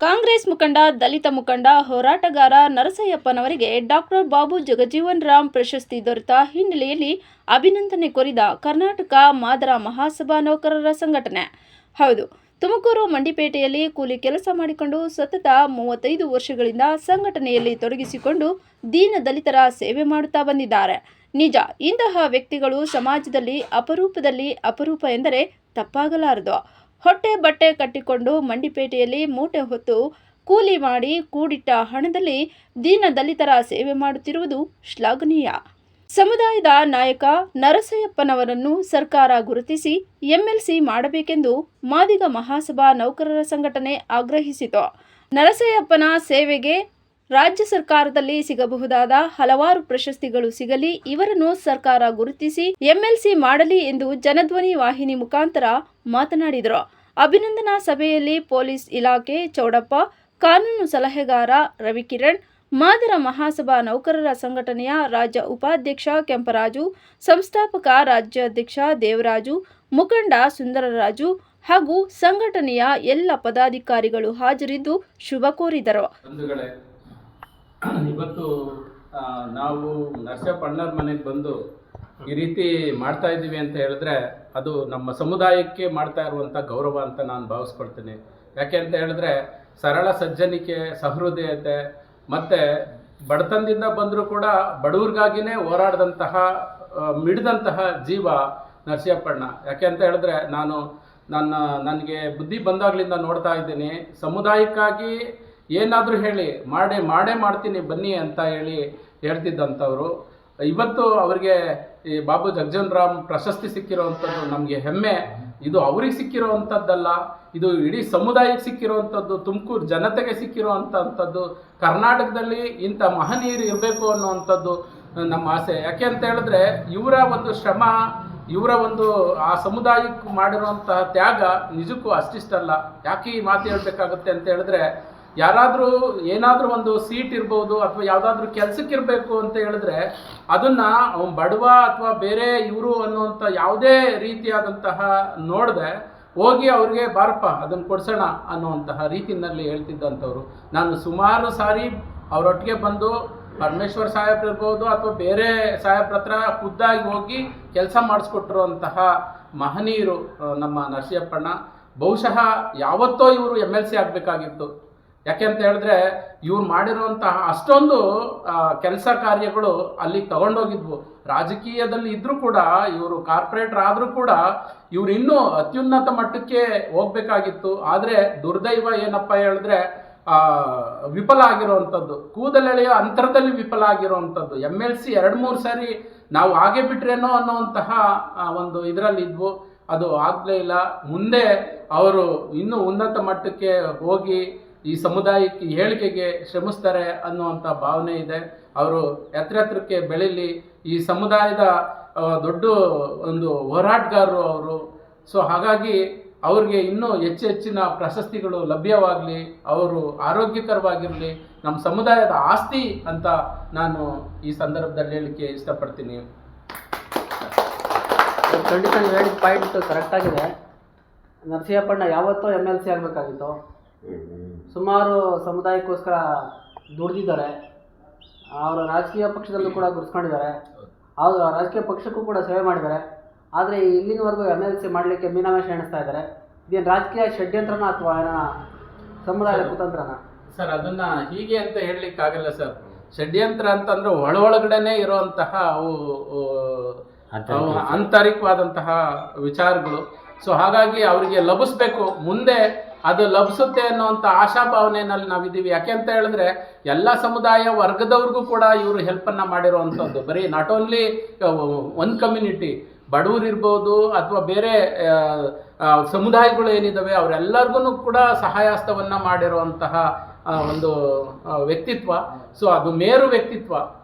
ಕಾಂಗ್ರೆಸ್ ಮುಖಂಡ, ದಲಿತ ಮುಖಂಡ, ಹೋರಾಟಗಾರ ನರಸಯ್ಯಪ್ಪನವರಿಗೆ ಡಾಕ್ಟರ್ ಬಾಬು ಜಗಜೀವನ್ ರಾಮ್ ಪ್ರಶಸ್ತಿ ದೊರೆತ ಹಿನ್ನೆಲೆಯಲ್ಲಿ ಅಭಿನಂದನೆ ಕೋರಿದ ಕರ್ನಾಟಕ ಮಾದರ ಮಹಾಸಭಾ ನೌಕರರ ಸಂಘಟನೆ. ಹೌದು, ತುಮಕೂರು ಮಂಡಿಪೇಟೆಯಲ್ಲಿ ಕೂಲಿ ಕೆಲಸ ಮಾಡಿಕೊಂಡು ಸತತ 35 ವರ್ಷಗಳಿಂದ ಸಂಘಟನೆಯಲ್ಲಿ ತೊಡಗಿಸಿಕೊಂಡು ದೀನ ದಲಿತರ ಸೇವೆ ಮಾಡುತ್ತಾ ಬಂದಿದ್ದಾರೆ. ನಿಜ, ಇಂತಹ ವ್ಯಕ್ತಿಗಳು ಸಮಾಜದಲ್ಲಿ ಅಪರೂಪ ಎಂದರೆ ತಪ್ಪಾಗಲಾರದು. ಹೊಟ್ಟೆ ಬಟ್ಟೆ ಕಟ್ಟಿಕೊಂಡು ಮಂಡಿಪೇಟೆಯಲ್ಲಿ ಮೂಟೆ ಹೊತ್ತು ಕೂಲಿ ಮಾಡಿ ಕೂಡಿಟ್ಟ ಹಣದಲ್ಲಿ ದೀನ ದಲಿತರ ಸೇವೆ ಮಾಡುತ್ತಿರುವುದು ಶ್ಲಾಘನೀಯ. ಸಮುದಾಯದ ನಾಯಕ ನರಸಯ್ಯಪ್ಪನವರನ್ನು ಸರ್ಕಾರ ಗುರುತಿಸಿ ಎಂಎಲ್ಸಿ ಮಾಡಬೇಕೆಂದು ಮಾದಿಗ ಮಹಾಸಭಾ ನೌಕರರ ಸಂಘಟನೆ ಆಗ್ರಹಿಸಿತು. ನರಸಯ್ಯಪ್ಪನ ಸೇವೆಗೆ ರಾಜ್ಯ ಸರ್ಕಾರದಲ್ಲಿ ಸಿಗಬಹುದಾದ ಹಲವಾರು ಪ್ರಶಸ್ತಿಗಳು ಸಿಗಲಿ, ಇವರನ್ನು ಸರ್ಕಾರ ಗುರುತಿಸಿ ಎಂಎಲ್ಸಿ ಮಾಡಲಿ ಎಂದು ಜನಧ್ವನಿ ವಾಹಿನಿ ಮುಖಾಂತರ ಮಾತನಾಡಿದರು. ಅಭಿನಂದನಾ ಸಭೆಯಲ್ಲಿ ಪೊಲೀಸ್ ಇಲಾಖೆ ಚೌಡಪ್ಪ, ಕಾನೂನು ಸಲಹೆಗಾರ ರವಿಕಿರಣ್, ಮಾದರ ಮಹಾಸಭಾ ನೌಕರರ ಸಂಘಟನೆಯ ರಾಜ್ಯ ಉಪಾಧ್ಯಕ್ಷ ಕೆಂಪರಾಜು, ಸಂಸ್ಥಾಪಕ ರಾಜ್ಯಾಧ್ಯಕ್ಷ ದೇವರಾಜು, ಮುಖಂಡ ಸುಂದರರಾಜು ಹಾಗೂ ಸಂಘಟನೆಯ ಎಲ್ಲ ಪದಾಧಿಕಾರಿಗಳು ಹಾಜರಿದ್ದು ಶುಭ ಕೋರಿದರು. ಇವತ್ತು ನಾವು ನರಸಯ್ಯಪ್ಪಣ್ಣರ ಮನೆಗೆ ಬಂದು ಈ ರೀತಿ ಮಾಡ್ತಾ ಇದ್ದೀವಿ ಅಂತ ಹೇಳಿದ್ರೆ ಅದು ನಮ್ಮ ಸಮುದಾಯಕ್ಕೆ ಮಾಡ್ತಾ ಇರುವಂಥ ಗೌರವ ಅಂತ ನಾನು ಭಾವಿಸ್ಕೊಳ್ತೀನಿ. ಯಾಕೆ ಅಂತ ಹೇಳಿದ್ರೆ ಸರಳ ಸಜ್ಜನಿಕೆ, ಸಹೃದಯತೆ ಮತ್ತು ಬಡತನದಿಂದ ಬಂದರೂ ಕೂಡ ಬಡವ್ರಿಗಾಗಿಯೇ ಹೋರಾಡಿದಂತಹ ಮಿಡಿದಂತಹ ಜೀವ ನರಸಯ್ಯಪ್ಪಣ್ಣ. ಯಾಕೆ ಅಂತ ಹೇಳಿದ್ರೆ ನನಗೆ ಬುದ್ಧಿ ಬಂದಾಗಲಿಂದ ನೋಡ್ತಾ ಇದ್ದೀನಿ, ಸಮುದಾಯಕ್ಕಾಗಿ ಏನಾದರೂ ಹೇಳಿ ಮಾಡೇ ಮಾಡ್ತೀನಿ ಬನ್ನಿ ಅಂತ ಹೇಳ್ತಿದ್ದಂಥವ್ರು. ಇವತ್ತು ಅವರಿಗೆ ಈ ಬಾಬು ಜಗಜೀವನ್ ರಾಮ್ ಪ್ರಶಸ್ತಿ ಸಿಕ್ಕಿರೋವಂಥದ್ದು ನಮಗೆ ಹೆಮ್ಮೆ. ಇದು ಅವ್ರಿಗೆ ಸಿಕ್ಕಿರೋವಂಥದ್ದಲ್ಲ, ಇದು ಇಡೀ ಸಮುದಾಯಕ್ಕೆ ಸಿಕ್ಕಿರೋವಂಥದ್ದು, ತುಮಕೂರು ಜನತೆಗೆ ಸಿಕ್ಕಿರೋವಂಥದ್ದು. ಕರ್ನಾಟಕದಲ್ಲಿ ಇಂಥ ಮಹನೀಯರು ಇರಬೇಕು ಅನ್ನುವಂಥದ್ದು ನಮ್ಮ ಆಸೆ. ಯಾಕೆ ಅಂತ ಹೇಳಿದ್ರೆ ಇವರ ಒಂದು ಶ್ರಮ, ಇವರ ಒಂದು ಆ ಸಮುದಾಯಕ್ಕೆ ಮಾಡಿರುವಂತಹ ತ್ಯಾಗ ನಿಜಕ್ಕೂ ಅಷ್ಟಿಷ್ಟಲ್ಲ. ಯಾಕೆ ಈ ಮಾತು ಹೇಳಬೇಕಾಗುತ್ತೆ ಅಂತ ಹೇಳಿದ್ರೆ, ಯಾರಾದರೂ ಏನಾದರೂ ಒಂದು ಸೀಟ್ ಇರ್ಬೋದು ಅಥವಾ ಯಾವುದಾದ್ರೂ ಕೆಲಸಕ್ಕಿರಬೇಕು ಅಂತ ಹೇಳಿದ್ರೆ ಅದನ್ನು ಅವ್ನು ಬಡವ ಅಥವಾ ಬೇರೆ ಇವರು ಅನ್ನುವಂಥ ಯಾವುದೇ ರೀತಿಯಾದಂತಹ ನೋಡದೆ ಹೋಗಿ ಅವ್ರಿಗೆ ಬಾರಪ್ಪ ಅದನ್ನು ಕೊಡ್ಸೋಣ ಅನ್ನುವಂತಹ ರೀತಿಯಲ್ಲಿ ಹೇಳ್ತಿದ್ದಂಥವ್ರು. ನಾನು ಸುಮಾರು ಸಾರಿ ಅವರೊಟ್ಟಿಗೆ ಬಂದು ಪರಮೇಶ್ವರ್ ಸಾಹೇಬ್ರು ಇರ್ಬೋದು ಅಥವಾ ಬೇರೆ ಸಾಹೇಬ್ರ ಹತ್ರ ಖುದ್ದಾಗಿ ಹೋಗಿ ಕೆಲಸ ಮಾಡಿಸ್ಕೊಟ್ಟಿರುವಂತಹ ಮಹನೀಯರು ನಮ್ಮ ನರಸಯ್ಯಪ್ಪಣ್ಣ. ಬಹುಶಃ ಯಾವತ್ತೋ ಇವರು MLC ಆಗಬೇಕಾಗಿತ್ತು. ಯಾಕೆ ಅಂತ ಹೇಳಿದ್ರೆ ಇವ್ರು ಮಾಡಿರುವಂತಹ ಅಷ್ಟೊಂದು ಕೆಲಸ ಕಾರ್ಯಗಳು ಅಲ್ಲಿಗೆ ತಗೊಂಡೋಗಿದ್ವು. ರಾಜಕೀಯದಲ್ಲಿ ಇದ್ರೂ ಕೂಡ, ಇವರು ಕಾರ್ಪೊರೇಟರ್ ಆದರೂ ಕೂಡ ಇವ್ರು ಇನ್ನೂ ಅತ್ಯುನ್ನತ ಮಟ್ಟಕ್ಕೆ ಹೋಗ್ಬೇಕಾಗಿತ್ತು. ಆದರೆ ದುರ್ದೈವ ಏನಪ್ಪ ಹೇಳಿದ್ರೆ ವಿಫಲ ಆಗಿರುವಂಥದ್ದು, ಕೂದಲೆಳೆಯ ಅಂತರದಲ್ಲಿ ವಿಫಲ ಆಗಿರುವಂಥದ್ದು. MLC 2-3 ಸಾರಿ ನಾವು ಹಾಗೆ ಬಿಟ್ರೇನೋ ಅನ್ನೋವಂತಹ ಒಂದು ಇದರಲ್ಲಿ ಇದ್ವು. ಅದು ಆಗಲೇ ಇಲ್ಲ. ಮುಂದೆ ಅವರು ಇನ್ನೂ ಉನ್ನತ ಮಟ್ಟಕ್ಕೆ ಹೋಗಿ ಈ ಸಮುದಾಯಕ್ಕೆ ಹೇಳಿಕೆಗೆ ಶ್ರಮಿಸ್ತಾರೆ ಅನ್ನುವಂಥ ಭಾವನೆ ಇದೆ. ಅವರು ಎತ್ತರಕ್ಕೆ ಬೆಳೀಲಿ. ಈ ಸಮುದಾಯದ ದೊಡ್ಡ ಒಂದು ಹೋರಾಟಗಾರರು ಅವರು. ಸೊ ಹಾಗಾಗಿ ಅವ್ರಿಗೆ ಇನ್ನೂ ಹೆಚ್ಚಿನ ಪ್ರಶಸ್ತಿಗಳು ಲಭ್ಯವಾಗಲಿ, ಅವರು ಆರೋಗ್ಯಕರವಾಗಿರಲಿ, ನಮ್ಮ ಸಮುದಾಯದ ಆಸ್ತಿ ಅಂತ ನಾನು ಈ ಸಂದರ್ಭದಲ್ಲಿ ಹೇಳಲಿಕ್ಕೆ ಇಷ್ಟಪಡ್ತೀನಿ. ಖಂಡಿತ ನೀವು ಹೇಳಿದ ಪಾಯಿಂಟ್ ಕರೆಕ್ಟಾಗಿದೆ. ನರಸಯ್ಯಪ್ಪಣ್ಣ ಯಾವತ್ತೋ MLC ಆಗಬೇಕಾಗಿತ್ತು. ಸುಮಾರು ಸಮುದಾಯಕ್ಕೋಸ್ಕರ ದುಡಿದಿದ್ದಾರೆ. ಅವರ ರಾಜಕೀಯ ಪಕ್ಷದಲ್ಲೂ ಕೂಡ ಗುರುಸ್ಕೊಂಡಿದ್ದಾರೆ. ಅವರು ರಾಜಕೀಯ ಪಕ್ಷಕ್ಕೂ ಕೂಡ ಸೇವೆ ಮಾಡಿದ್ದಾರೆ. ಆದರೆ ಇಲ್ಲಿನವರೆಗೂ MLC ಮಾಡಲಿಕ್ಕೆ ಮೀನಾಮೇಷ ಎಣಿಸ್ತಾ ಇದ್ದಾರೆ. ಇದೇನು ರಾಜಕೀಯ ಷಡ್ಯಂತ್ರನ ಅಥವಾ ಏನೋ ಸಮುದಾಯದ ಕುತಂತ್ರನ? ಸರ್, ಅದನ್ನು ಹೀಗೆ ಅಂತ ಹೇಳಲಿಕ್ಕಾಗಲ್ಲ ಸರ್. ಷಡ್ಯಂತ್ರ ಅಂತಂದ್ರೆ ಒಳಗಡೆನೇ ಇರುವಂತಹ ಆಂತರಿಕವಾದಂತಹ ವಿಚಾರಗಳು. ಸೊ ಹಾಗಾಗಿ ಅವರಿಗೆ ಲಭಿಸ್ಬೇಕು, ಮುಂದೆ ಅದು ಲಭಿಸುತ್ತೆ ಅನ್ನೋವಂಥ ಆಶಾಭಾವನೆಯಲ್ಲಿ ನಾವಿದ್ದೀವಿ. ಯಾಕೆ ಅಂತ ಹೇಳಿದ್ರೆ ಎಲ್ಲ ಸಮುದಾಯ ವರ್ಗದವ್ರಿಗೂ ಕೂಡ ಇವರು ಹೆಲ್ಪನ್ನು ಮಾಡಿರುವಂಥದ್ದು. ಬರೀ ನಾಟ್ ಓನ್ಲಿ ಒಂದು ಕಮ್ಯುನಿಟಿ, ಬಡವರು ಇರ್ಬೋದು ಅಥವಾ ಬೇರೆ ಸಮುದಾಯಗಳು ಏನಿದ್ದಾವೆ ಅವರೆಲ್ಲರಿಗೂ ಕೂಡ ಸಹಾಯಹಸ್ತವನ್ನು ಮಾಡಿರುವಂತಹ ಒಂದು ವ್ಯಕ್ತಿತ್ವ. ಸೊ ಅದು ಮೇರು ವ್ಯಕ್ತಿತ್ವ.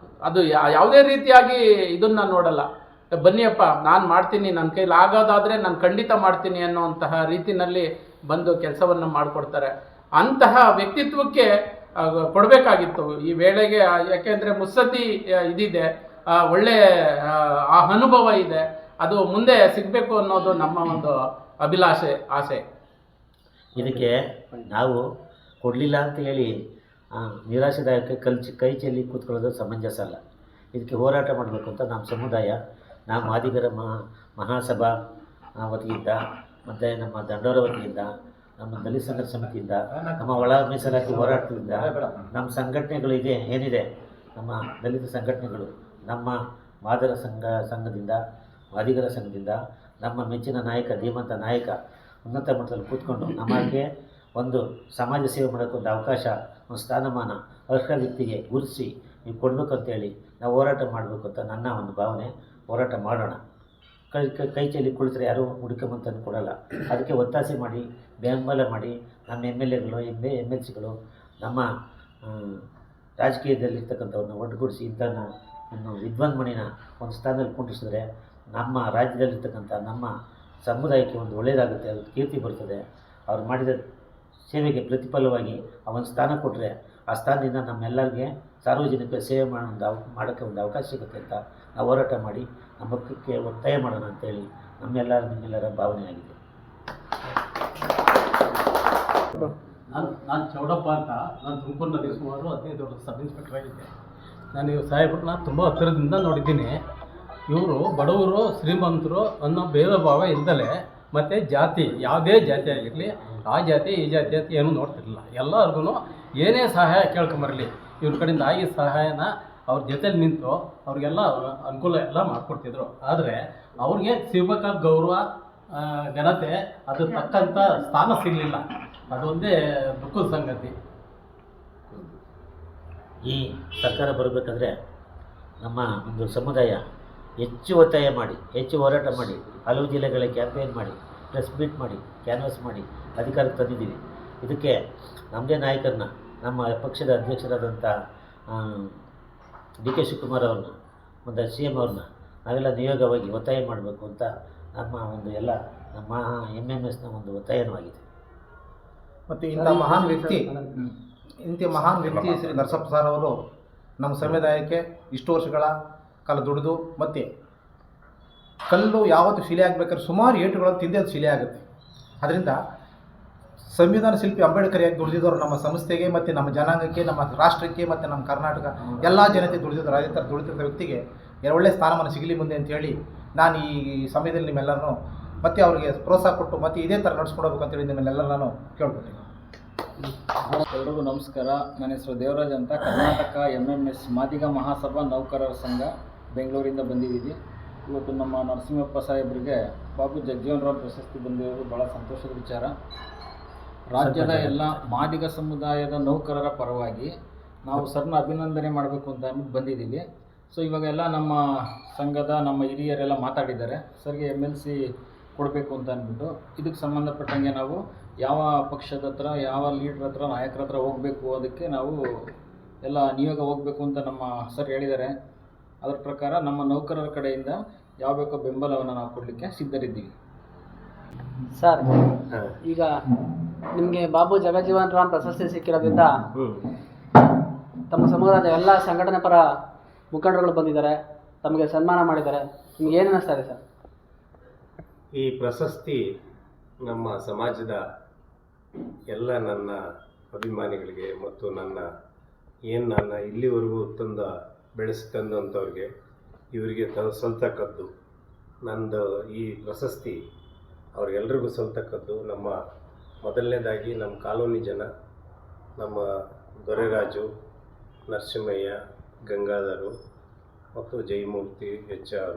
ಅದು ಯಾವುದೇ ರೀತಿಯಾಗಿ ಇದನ್ನು ನೋಡಲ್ಲ. ಬನ್ನಿಯಪ್ಪ ನಾನು ಮಾಡ್ತೀನಿ, ನನ್ನ ಕೈಲಿ ಆಗೋದಾದರೆ ನಾನು ಖಂಡಿತ ಮಾಡ್ತೀನಿ ಅನ್ನೋವಂತಹ ರೀತಿಯಲ್ಲಿ ಬಂದು ಕೆಲಸವನ್ನು ಮಾಡಿಕೊಡ್ತಾರೆ. ಅಂತಹ ವ್ಯಕ್ತಿತ್ವಕ್ಕೆ ಕೊಡಬೇಕಾಗಿತ್ತು ಈ ವೇಳೆಗೆ. ಯಾಕೆಂದರೆ ಮುತ್ಸದ್ದಿ ಇದಿದೆ, ಒಳ್ಳೆ ಆ ಅನುಭವ ಇದೆ, ಅದು ಮುಂದೆ ಸಿಗಬೇಕು ಅನ್ನೋದು ನಮ್ಮ ಒಂದು ಅಭಿಲಾಷೆ, ಆಸೆ. ಇದಕ್ಕೆ ನಾವು ಕೊಡಲಿಲ್ಲ ಅಂತ ಹೇಳಿ ನಿರಾಶೆದಾಯಕ ಕೈ ಚೆಲ್ಲಿ ಕೂತ್ಕೊಳ್ಳೋದು ಸಮಂಜಸ ಅಲ್ಲ. ಇದಕ್ಕೆ ಹೋರಾಟ ಮಾಡಬೇಕು ಅಂತ ನಮ್ಮ ಸಮುದಾಯ, ನಮ್ಮ ಮಾದಿಗರ ಮಹಾಸಭಾ ವತಿಯಿಂದ ಮತ್ತು ನಮ್ಮ ದಂಡೋರ ವತಿಯಿಂದ, ನಮ್ಮ ದಲಿತ ಸಂಘರ್ಷ ಸಮಿತಿಯಿಂದ, ನಮ್ಮ ಒಳ ಮೀಸಲಾತಿ ಹೋರಾಟದಿಂದ, ನಮ್ಮ ಸಂಘಟನೆಗಳಿಗೆ ಏನಿದೆ, ನಮ್ಮ ದಲಿತ ಸಂಘಟನೆಗಳು, ನಮ್ಮ ಮಾದರ ಸಂಘದಿಂದ, ಮಾದಿಗರ ಸಂಘದಿಂದ, ನಮ್ಮ ಮೆಚ್ಚಿನ ನಾಯಕ ಧೀಮಂತ ನಾಯಕ ಉನ್ನತ ಮಟ್ಟದಲ್ಲಿ ಕೂತ್ಕೊಂಡು ನಮಗೆ ಒಂದು ಸಮಾಜ ಸೇವೆ ಮಾಡೋಕ್ಕೆ ಒಂದು ಅವಕಾಶ, ಒಂದು ಸ್ಥಾನಮಾನ ಅರ್ಹ ವ್ಯಕ್ತಿಗೆ ಗುರುತಿಸಿ ನೀವು ಕೊಡಬೇಕು ಅಂತೇಳಿ ನಾವು ಹೋರಾಟ ಮಾಡಬೇಕು ಅಂತ ನನ್ನ ಒಂದು ಭಾವನೆ. ಹೋರಾಟ ಮಾಡೋಣ. ಕೈ ಚೆಲ್ಲಿ ಕುಳಿತರೆ ಯಾರೂ ಹುಡುಕೊಂಬಂತಂದು ಕೊಡೋಲ್ಲ. ಅದಕ್ಕೆ ಒತ್ತಾಸೆ ಮಾಡಿ, ಬೆಂಬಲ ಮಾಡಿ, ನಮ್ಮ MLAಗಳು, MLCಗಳು, ನಮ್ಮ ರಾಜಕೀಯದಲ್ಲಿರ್ತಕ್ಕಂಥವ್ರನ್ನ ಒಟ್ಟುಗೂಡಿಸಿ ಇಂಥನ್ನ ಒಂದು ವಿದ್ವಾಂಸಮಣಿನ ಒಂದು ಸ್ಥಾನದಲ್ಲಿ ಕುಂಡಿಸಿದ್ರೆ ನಮ್ಮ ರಾಜ್ಯದಲ್ಲಿರ್ತಕ್ಕಂಥ ನಮ್ಮ ಸಮುದಾಯಕ್ಕೆ ಒಂದು ಒಳ್ಳೆಯದಾಗುತ್ತೆ, ಅದಕ್ಕೆ ಕೀರ್ತಿ ಬರ್ತದೆ. ಅವ್ರು ಮಾಡಿದ ಸೇವೆಗೆ ಪ್ರತಿಫಲವಾಗಿ ಆ ಒಂದು ಸ್ಥಾನ ಕೊಟ್ಟರೆ ಆ ಸ್ಥಾನದಿಂದ ನಮ್ಮೆಲ್ಲರಿಗೆ ಸಾರ್ವಜನಿಕ ಸೇವೆ ಮಾಡೋಕ್ಕೆ ಒಂದು ಅವಕಾಶ ಸಿಗುತ್ತೆ ಅಂತ ನಾವು ಹೋರಾಟ ಮಾಡಿ ನಮ್ಮ ಪಕ್ಷಕ್ಕೆ ಒತ್ತಾಯ ಮಾಡೋಣ ಅಂತೇಳಿ ನಿಮ್ಮೆಲ್ಲರ ಭಾವನೆ ಆಗಿದೆ. ನಾನು ಚೌಡಪ್ಪ ಅಂತ, ನಾನು ತುಮಕೂರಿನಲ್ಲಿ ಸುಮಾರು 15 ವರ್ಷ ಸಬ್ ಇನ್ಸ್ಪೆಕ್ಟರ್ ಆಗಿದ್ದೆ. ನಾನು ಇವ್ರು ಸಾಹೇಬ್ರನ್ನ ತುಂಬ ಹತ್ತಿರದಿಂದ ನೋಡಿದ್ದೀನಿ. ಇವರು ಬಡವರು ಶ್ರೀಮಂತರು ಅನ್ನೋ ಭೇದ ಭಾವ ಇಲ್ದಲೆ, ಮತ್ತು ಜಾತಿ ಯಾವುದೇ ಜಾತಿ ಆಗಿರಲಿ, ಆ ಜಾತಿ ಈ ಜಾತಿ ಅಂತ ಏನೂ ನೋಡ್ತಿರಲಿಲ್ಲ. ಎಲ್ಲರಿಗೂ ಏನೇ ಸಹಾಯ ಕೇಳ್ಕೊಂಬರಲಿ ಇವ್ರ ಕಡೆಯಿಂದ ಆಗಿದ್ದ ಸಹಾಯನ ಅವ್ರ ಜೊತೆಲಿ ನಿಂತು ಅವ್ರಿಗೆಲ್ಲ ಅನುಕೂಲ ಎಲ್ಲ ಮಾಡಿಕೊಡ್ತಿದ್ರು. ಆದರೆ ಅವ್ರಿಗೆ ಸಿಗಬೇಕಾದ ಗೌರವ, ಘನತೆ, ಅದು ತಕ್ಕಂಥ ಸ್ಥಾನ ಸಿಗಲಿಲ್ಲ. ಅದೊಂದೇ ದುಃಖದ ಸಂಗತಿ. ಈ ಸರ್ಕಾರ ಬರಬೇಕಾದ್ರೆ ನಮ್ಮ ಒಂದು ಸಮುದಾಯ ಹೆಚ್ಚು ಒತ್ತಾಯ ಮಾಡಿ, ಹೆಚ್ಚು ಹೋರಾಟ ಮಾಡಿ, ಹಲವು ಜಿಲ್ಲೆಗಳ ಕ್ಯಾಂಪೇನ್ ಮಾಡಿ, ಪ್ರೆಸ್ ಮೀಟ್ ಮಾಡಿ, ಕ್ಯಾನ್ವಾಸ್ ಮಾಡಿ ಅಧಿಕಾರಕ್ಕೆ ತಂದಿದ್ದೀವಿ. ಇದಕ್ಕೆ ನಮ್ಮದೇ ನಾಯಕರನ್ನ, ನಮ್ಮ ಪಕ್ಷದ ಅಧ್ಯಕ್ಷರಾದಂಥ DK ಶಿವಕುಮಾರ್ ಅವ್ರನ್ನ ಮತ್ತು CM ಅವ್ರನ್ನ ನಾವೆಲ್ಲ ನಿಯೋಗವಾಗಿ ಒತ್ತಾಯ ಮಾಡಬೇಕು ಅಂತ ನಮ್ಮ ಒಂದು ಎಲ್ಲ ನಮ್ಮ MMSನ ಒಂದು ಒತ್ತಾಯನೂ ಆಗಿದೆ. ಮತ್ತು ಇಂಥ ಮಹಾನ್ ವ್ಯಕ್ತಿ ಶ್ರೀ ನರಸಪ್ಪ ಸರ್ ಅವರು ನಮ್ಮ ಸಮುದಾಯಕ್ಕೆ ಇಷ್ಟು ವರ್ಷಗಳ ಕಾಲ ದುಡಿದು, ಮತ್ತು ಕಲ್ಲು ಯಾವತ್ತು ಶಿಲೆ ಆಗಬೇಕಾದ್ರೆ ಸುಮಾರು ಏಟುಗಳನ್ನು ತಿಂದೇ ಅದು ಶಿಲೆ ಆಗುತ್ತೆ. ಅದರಿಂದ ಸಂವಿಧಾನ ಶಿಲ್ಪಿ ಅಂಬೇಡ್ಕರಿಯಾಗಿ ದುಡಿದಿದ್ದವರು ನಮ್ಮ ಸಂಸ್ಥೆಗೆ ಮತ್ತು ನಮ್ಮ ಜನಾಂಗಕ್ಕೆ, ನಮ್ಮ ರಾಷ್ಟ್ರಕ್ಕೆ ಮತ್ತು ನಮ್ಮ ಕರ್ನಾಟಕ ಎಲ್ಲ ಜನತೆ ದುಡಿದಿದ್ದಾರೆ. ಅದೇ ಥರ ದುಡಿದಿದ್ದ ವ್ಯಕ್ತಿಗೆ ಒಳ್ಳೆಯ ಸ್ಥಾನಮಾನ ಸಿಗಲಿ ಮುಂದೆ ಅಂತೇಳಿ ನಾನು ಈ ಸಮಯದಲ್ಲಿ ನಿಮ್ಮೆಲ್ಲರನ್ನು ಮತ್ತು ಅವರಿಗೆ ಪ್ರೋತ್ಸಾಹ ಕೊಟ್ಟು ಮತ್ತು ಇದೇ ಥರ ನಡೆಸ್ಕೊಡ್ಬೇಕು ಅಂತೇಳಿ ನಿಮ್ಮೆಲ್ಲರೂ ನಾನು ಕೇಳ್ಕೊತೀನಿ. ಎಲ್ರಿಗೂ ನಮಸ್ಕಾರ. ನನ್ನ ಹೆಸರು ದೇವರಾಜ್ ಅಂತ, ಕರ್ನಾಟಕ MMS ಮಾದಿಗ ಮಹಾಸಭಾ ನೌಕರರ ಸಂಘ ಬೆಂಗಳೂರಿಂದ ಬಂದಿದ್ದೀವಿ. ಇವತ್ತು ನಮ್ಮ ನರಸಿಂಹಪ್ಪ ಸಾಹೇಬರಿಗೆ ಬಾಬು ಜಗಜೀವನ್ ರಾಮ್ ಪ್ರಶಸ್ತಿ ಬಂದಿರೋದು ಭಾಳ ಸಂತೋಷದ ವಿಚಾರ. ರಾಜ್ಯದ ಎಲ್ಲ ಮಾದಿಗ ಸಮುದಾಯದ ನೌಕರರ ಪರವಾಗಿ ನಾವು ಸರ್ನ ಅಭಿನಂದನೆ ಮಾಡಬೇಕು ಅಂತ ಅಂದ್ಬಿಟ್ಟು ಬಂದಿದ್ದೀವಿ. ಸೊ ಇವಾಗೆಲ್ಲ ನಮ್ಮ ಸಂಘದ ನಮ್ಮ ಹಿರಿಯರೆಲ್ಲ ಮಾತಾಡಿದ್ದಾರೆ, ಸರ್ಗೆ MLC ಕೊಡಬೇಕು ಅಂತ ಅಂದ್ಬಿಟ್ಟು. ಇದಕ್ಕೆ ಸಂಬಂಧಪಟ್ಟಂಗೆ ನಾವು ಯಾವ ಪಕ್ಷದ ಹತ್ರ, ಯಾವ ಲೀಡ್ರ್ ಹತ್ರ, ನಾಯಕರ ಹತ್ರ ಹೋಗಬೇಕು, ಅದಕ್ಕೆ ನಾವು ಎಲ್ಲ ನಿಯೋಗ ಹೋಗಬೇಕು ಅಂತ ನಮ್ಮ ಸರ್ ಹೇಳಿದ್ದಾರೆ. ಅದರ ಪ್ರಕಾರ ನಮ್ಮ ನೌಕರರ ಕಡೆಯಿಂದ ಯಾವ ಬೇಕೋ ಬೆಂಬಲವನ್ನು ನಾವು ಕೊಡಲಿಕ್ಕೆ ಸಿದ್ಧರಿದ್ದೀವಿ. ಸರ್, ಈಗ ನಿಮಗೆ ಬಾಬು ಜಗಜೀವನ್ ರಾಮ್ ಪ್ರಶಸ್ತಿ ಸಿಕ್ಕಿರೋದ್ರಿಂದ ತಮ್ಮ ಸಮುದಾಯದ ಎಲ್ಲ ಸಂಘಟನೆ ಪರ ಮುಖಂಡರುಗಳು ಬಂದಿದ್ದಾರೆ, ತಮಗೆ ಸನ್ಮಾನ ಮಾಡಿದ್ದಾರೆ. ನಿಮ್ಗೆ ಏನು ಅನ್ನಿಸ್ತಾ ಇದೆ ಸರ್? ಈ ಪ್ರಶಸ್ತಿ ನಮ್ಮ ಸಮಾಜದ ಎಲ್ಲ ನನ್ನ ಅಭಿಮಾನಿಗಳಿಗೆ ಮತ್ತು ನನ್ನ ಇಲ್ಲಿವರೆಗೂ ಬೆಳೆಸ್ತಂದಂಥವ್ರಿಗೆ ಇವರಿಗೆ ಸಲ್ತಕ್ಕದ್ದು. ನಂದು ಈ ಪ್ರಶಸ್ತಿ ಅವ್ರಿಗೆಲ್ರಿಗೂ ಸಲ್ತಕ್ಕದ್ದು. ನಮ್ಮ ಮೊದಲನೇದಾಗಿ ನಮ್ಮ ಕಾಲೋನಿ ಜನ, ನಮ್ಮ ದೊರೆರಾಜು, ನರಸಿಂಹಯ್ಯ, ಗಂಗಾಧರು ಮತ್ತು ಜಯಮೂರ್ತಿ, HR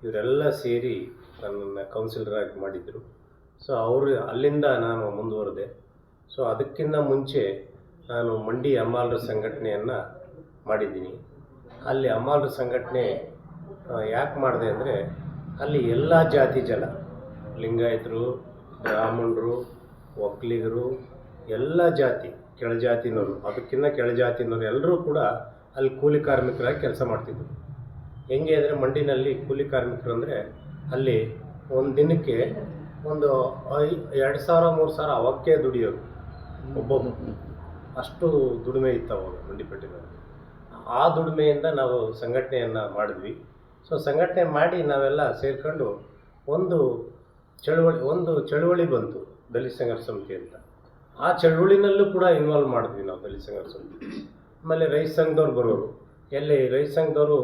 ಇವರೆಲ್ಲ ಸೇರಿ ನನ್ನನ್ನು ಕೌನ್ಸಿಲರಾಗಿ ಮಾಡಿದರು. ಸೊ ಅಲ್ಲಿಂದ ನಾನು ಮುಂದುವರೆದೆ. ಸೊ ಅದಕ್ಕಿಂತ ಮುಂಚೆ ನಾನು ಮಂಡಿ ಅಮ್ಮಾಳರ ಸಂಘಟನೆಯನ್ನು ಮಾಡಿದ್ದೀನಿ. ಅಲ್ಲಿ ಅಮ್ಮಾಳರ ಸಂಘಟನೆ ಯಾಕೆ ಮಾಡಿದೆ ಅಂದರೆ, ಅಲ್ಲಿ ಎಲ್ಲ ಜಾತಿ ಜನ, ಲಿಂಗಾಯತರು, ಬ್ರಾಹ್ಮಣರು, ಒಕ್ಕಲಿಗರು, ಎಲ್ಲ ಜಾತಿ, ಕೆಳಜಾತಿನವರು, ಅದಕ್ಕಿಂತ ಕೆಳಜಾತಿನವರು ಎಲ್ಲರೂ ಕೂಡ ಅಲ್ಲಿ ಕೂಲಿ ಕಾರ್ಮಿಕರಾಗಿ ಕೆಲಸ ಮಾಡ್ತಿದ್ರು. ಹೆಂಗೆ ಅಂದರೆ, ಮಂಡಿನಲ್ಲಿ ಕೂಲಿ ಕಾರ್ಮಿಕರು ಅಂದರೆ ಅಲ್ಲಿ ಒಂದು ದಿನಕ್ಕೆ ಒಂದು 2,000-3,000 ಅವಕ್ಕೆ ದುಡಿಯೋದು ಒಬ್ಬೊಬ್ಬ. ಅಷ್ಟು ದುಡಿಮೆ ಇತ್ತು ಅವಾಗ ಮಂಡಿಪೇಟೆನಲ್ಲಿ. ಆ ದುಡಿಮೆಯಿಂದ ನಾವು ಸಂಘಟನೆಯನ್ನು ಮಾಡಿದ್ವಿ. ಸೊ ಸಂಘಟನೆ ಮಾಡಿ ನಾವೆಲ್ಲ ಸೇರಿಕೊಂಡು ಒಂದು ಚಳುವಳಿ ಬಂತು, ದಲಿತ ಸಂಘರ್ಷ ಸಮಿತಿ ಅಂತ. ಆ ಚಳುವಳಿನಲ್ಲೂ ಕೂಡ ಇನ್ವಾಲ್ವ್ ಮಾಡಿದ್ವಿ ನಾವು ದಲಿತ ಸಂಘರ್ಷ ಸಮಿತಿ. ಆಮೇಲೆ ರೈತ ಸಂಘದವ್ರು ಬರೋರು, ಎಲ್ಲಿ ರೈತ ಸಂಘದವರು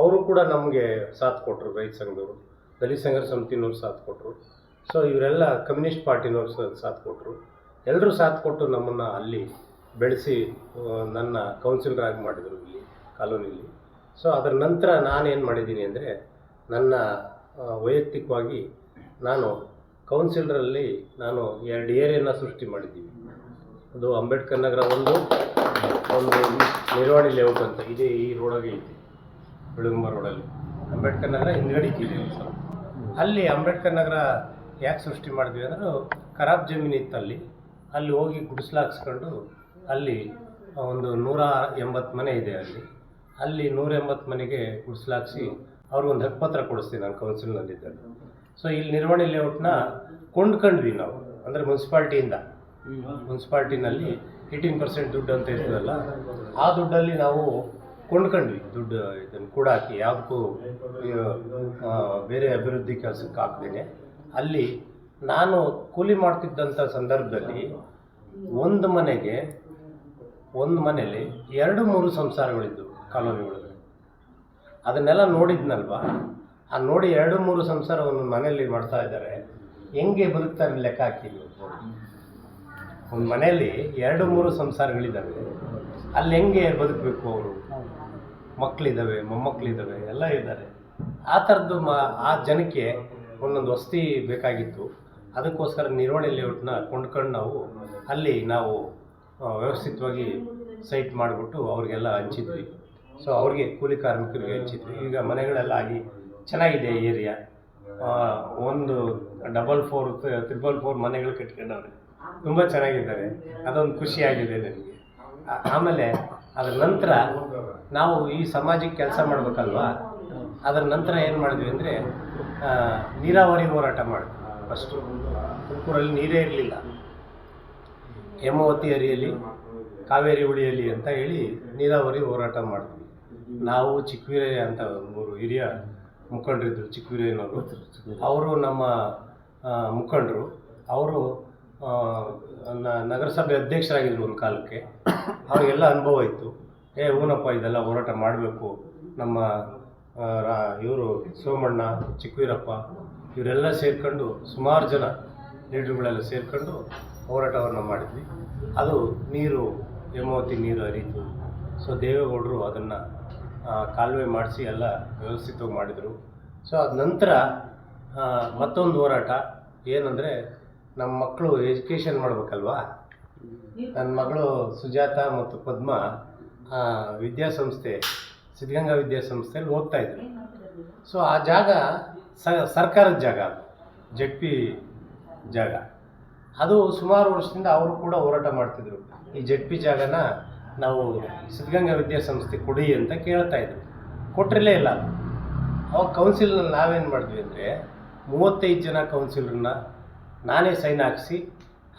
ಅವರು ಕೂಡ ನಮಗೆ ಸಾಥ್ ಕೊಟ್ಟರು. ರೈತ ಸಂಘದವರು, ದಲಿತ ಸಂಘರ್ಷ ಸಮಿತಿನವ್ರು ಸಾಥ್ ಕೊಟ್ಟರು. ಸೊ ಇವರೆಲ್ಲ ಕಮ್ಯುನಿಸ್ಟ್ ಪಾರ್ಟಿನವ್ರು ಸಾಥ್ ಕೊಟ್ಟರು. ಎಲ್ಲರೂ ಸಾಥ್ ಕೊಟ್ಟು ನಮ್ಮನ್ನು ಅಲ್ಲಿ ಬೆಳೆಸಿ ನನ್ನ ಕೌನ್ಸಿಲರ್ ಆಗಿ ಮಾಡಿದರು ಇಲ್ಲಿ ಕಾಲೋನಿಯಲ್ಲಿ. ಸೊ ಅದರ ನಂತರ ನಾನೇನು ಮಾಡಿದ್ದೀನಿ ಅಂದರೆ, ನನ್ನ ವೈಯಕ್ತಿಕವಾಗಿ ನಾನು ಕೌನ್ಸಿಲರಲ್ಲಿ ನಾನು 2 ಏರಿಯಾನ ಸೃಷ್ಟಿ ಮಾಡಿದ್ದೀವಿ. ಅದು ಅಂಬೇಡ್ಕರ್ ನಗರ ಒಂದು ನಿರ್ವಾಣಿ ಲೇಔಟ್ ಅಂತ ಇದೆ, ಈ ರೋಡಾಗೆ ಐತಿ, ಬೆಳಗುಂಬ ರೋಡಲ್ಲಿ ಅಂಬೇಡ್ಕರ್ ನಗರ ಹಿಂದ್ಗಡಿಕಿದೆ ಒಂದು ಸ್ವಲ್ಪ. ಅಲ್ಲಿ ಅಂಬೇಡ್ಕರ್ ನಗರ ಯಾಕೆ ಸೃಷ್ಟಿ ಮಾಡಿದ್ವಿ ಅಂದ್ರೆ, ಖರಾಬ್ ಜಮೀನು ಇತ್ತು ಅಲ್ಲಿ ಹೋಗಿ ಗುಡಿಸ್ಲಾಕ್ಸ್ಕೊಂಡು ಅಲ್ಲಿ ಒಂದು 180 ಮನೆ ಇದೆ. ಅಲ್ಲಿ 180 ಮನೆಗೆ ಗುಡಿಸ್ಲಾಕ್ಸಿ ಅವ್ರಿಗೊಂದು ಹಕ್ಕುಪತ್ರ ಕೊಡಿಸ್ತೀವಿ ನಾನು ಕೌನ್ಸಿಲ್ನಲ್ಲಿದ್ದಾಗ. ಸೊ ಇಲ್ಲಿ ನಿರ್ವಹಣೆ ಲೇಔಟ್ನ ಕೊಂಡ್ಕೊಂಡ್ವಿ ನಾವು, ಅಂದರೆ ಮುನ್ಸಿಪಾಲ್ಟಿನಲ್ಲಿ 18% ದುಡ್ಡು ಅಂತ ಇರ್ತದಲ್ಲ, ಆ ದುಡ್ಡಲ್ಲಿ ನಾವು ಕೊಂಡ್ಕೊಂಡ್ವಿ. ದುಡ್ಡು ಇದನ್ನು ಕೂಡ ಹಾಕಿ ಯಾವುದಕ್ಕೂ ಬೇರೆ ಅಭಿವೃದ್ಧಿ ಕೆಲಸಕ್ಕೆ ಹಾಕ್ದೇನೆ. ಅಲ್ಲಿ ನಾನು ಕೂಲಿ ಮಾಡ್ತಿದ್ದಂಥ ಸಂದರ್ಭದಲ್ಲಿ ಒಂದು ಮನೆಯಲ್ಲಿ 2-3 ಸಂಸಾರಗಳಿದ್ದು ಕಾಲೋನಿ ಒಳಗಡೆ. ಅದನ್ನೆಲ್ಲ ನೋಡಿದ್ನಲ್ವ, ಆ ನೋಡಿ 2-3 ಸಂಸಾರವನ್ನು ಮನೆಯಲ್ಲಿ ಮಾಡ್ತಾ ಇದ್ದಾರೆ. ಹೆಂಗೆ ಬದುಕ್ತಾರೆ ಲೆಕ್ಕ ಹಾಕಿ ನೀವು. ಒಂದು ಮನೆಯಲ್ಲಿ 2-3 ಸಂಸಾರಗಳಿದ್ದಾವೆ, ಅಲ್ಲಿ ಹೆಂಗೆ ಬದುಕಬೇಕು ಅವರು? ಮಕ್ಕಳಿದ್ದಾವೆ, ಮೊಮ್ಮಕ್ಕಳಿದ್ದಾವೆ, ಎಲ್ಲ ಇದ್ದಾರೆ. ಆ ಥರದ್ದು ಆ ಜನಕ್ಕೆ ಒಂದೊಂದು ವಸತಿ ಬೇಕಾಗಿತ್ತು. ಅದಕ್ಕೋಸ್ಕರ ನಿರ್ವಹಣೆ ಲೇಔಟ್ನ ಕೊಂಡ್ಕೊಂಡು ನಾವು ವ್ಯವಸ್ಥಿತವಾಗಿ ಸೈಟ್ ಮಾಡಿಬಿಟ್ಟು ಅವ್ರಿಗೆಲ್ಲ ಹಂಚಿದ್ವಿ. ಸೊ ಅವ್ರಿಗೆ ಕೂಲಿ ಕಾರ್ಮಿಕರಿಗೆ ಹಂಚಿದ್ವಿ. ಈಗ ಮನೆಗಳೆಲ್ಲ ಆಗಿ ಚೆನ್ನಾಗಿದೆ ಏರಿಯಾ. ಒಂದು 4-4 ಮನೆಗಳು ಕಟ್ಕೊಂಡವ್ರೆ, ತುಂಬ ಚೆನ್ನಾಗಿದ್ದಾರೆ. ಅದೊಂದು ಖುಷಿಯಾಗಿದೆ ನನಗೆ. ಆಮೇಲೆ ಅದರ ನಂತರ ನಾವು ಈ ಸಮಾಜಕ್ಕೆ ಕೆಲಸ ಮಾಡಬೇಕಲ್ವಾ, ಅದರ ನಂತರ ಏನು ಮಾಡಿದ್ವಿ ಅಂದರೆ, ನೀರಾವರಿ ಹೋರಾಟ ಮಾಡಿದ್ವಿ. ಫಸ್ಟು ತುಮಕೂರಲ್ಲಿ ನೀರೇ ಇರಲಿಲ್ಲ. ಹೇಮಾವತಿ ಹರಿಯಲಿ, ಕಾವೇರಿ ಉಳಿಯಲಿ ಅಂತ ಹೇಳಿ ನೀರಾವರಿ ಹೋರಾಟ ಮಾಡಿದ್ವಿ. ನಾವು ಚಿಕ್ಕವೀರಯ್ಯ ಅಂತ 3 ಹಿರಿಯ ಮುಖಂಡರಿದ್ದರು, ಚಿಕ್ಕವೀರಯ್ಯನವರು, ಅವರು ನಮ್ಮ ಮುಖಂಡರು. ಅವರು ನಗರಸಭೆ ಅಧ್ಯಕ್ಷರಾಗಿದ್ದರು ಒಂದು ಕಾಲಕ್ಕೆ. ಅವರಿಗೆಲ್ಲ ಅನುಭವ ಇತ್ತು. ಹೂನಪ್ಪ ಇದೆಲ್ಲ ಹೋರಾಟ ಮಾಡಬೇಕು. ನಮ್ಮ ಇವರು ಸೋಮಣ್ಣ, ಚಿಕ್ಕವೀರಪ್ಪ ಇವರೆಲ್ಲ ಸೇರಿಕೊಂಡು, ಸುಮಾರು ಜನ ಲೀಡ್ರುಗಳೆಲ್ಲ ಸೇರಿಕೊಂಡು ಹೋರಾಟವನ್ನು ಮಾಡಿದ್ವಿ. ಅದು ಹೇಮಾವತಿ ನೀರು ಹರಿಯಿತು. ಸೊ ದೇವೇಗೌಡರು ಅದನ್ನು ಕಾಲುವೆ ಮಾಡಿಸಿ ಎಲ್ಲ ವ್ಯವಸ್ಥಿತವಾಗಿ ಮಾಡಿದರು. ಸೊ ಅದ ನಂತರ ಮತ್ತೊಂದು ಹೋರಾಟ ಏನಂದರೆ, ನಮ್ಮ ಮಕ್ಕಳು ಎಜುಕೇಷನ್ ಮಾಡಬೇಕಲ್ವಾ. ನನ್ನ ಮಗಳು ಸುಜಾತ ಮತ್ತು ಪದ್ಮ ವಿದ್ಯಾಸಂಸ್ಥೆ, ಸಿದ್ಧಗಂಗಾ ವಿದ್ಯಾಸಂಸ್ಥೆಯಲ್ಲಿ ಓದ್ತಾಯಿದ್ರು. ಸೊ ಆ ಜಾಗ ಸರ್ಕಾರದ ಜಾಗ, ಅದು ZP ಜಾಗ. ಅದು ಸುಮಾರು ವರ್ಷದಿಂದ ಅವರು ಕೂಡ ಹೋರಾಟ ಮಾಡ್ತಿದ್ರು. ಈ ZP ಜಾಗನ ನಾವು ಸಿದ್ಧಗಂಗಾ ವಿದ್ಯಾಸಂಸ್ಥೆ ಕೊಡಿ ಅಂತ ಕೇಳ್ತಾಯಿದ್ರು. ಕೊಟ್ಟಿರಲೇ ಇಲ್ಲ. ಅವಾಗ ಕೌನ್ಸಿಲ್ನಲ್ಲಿ ನಾವೇನು ಮಾಡಿದ್ವಿ ಅಂದರೆ, 35 ಜನ ಕೌನ್ಸಿಲರ್ನ ನಾನೇ ಸೈನ್ ಹಾಕಿಸಿ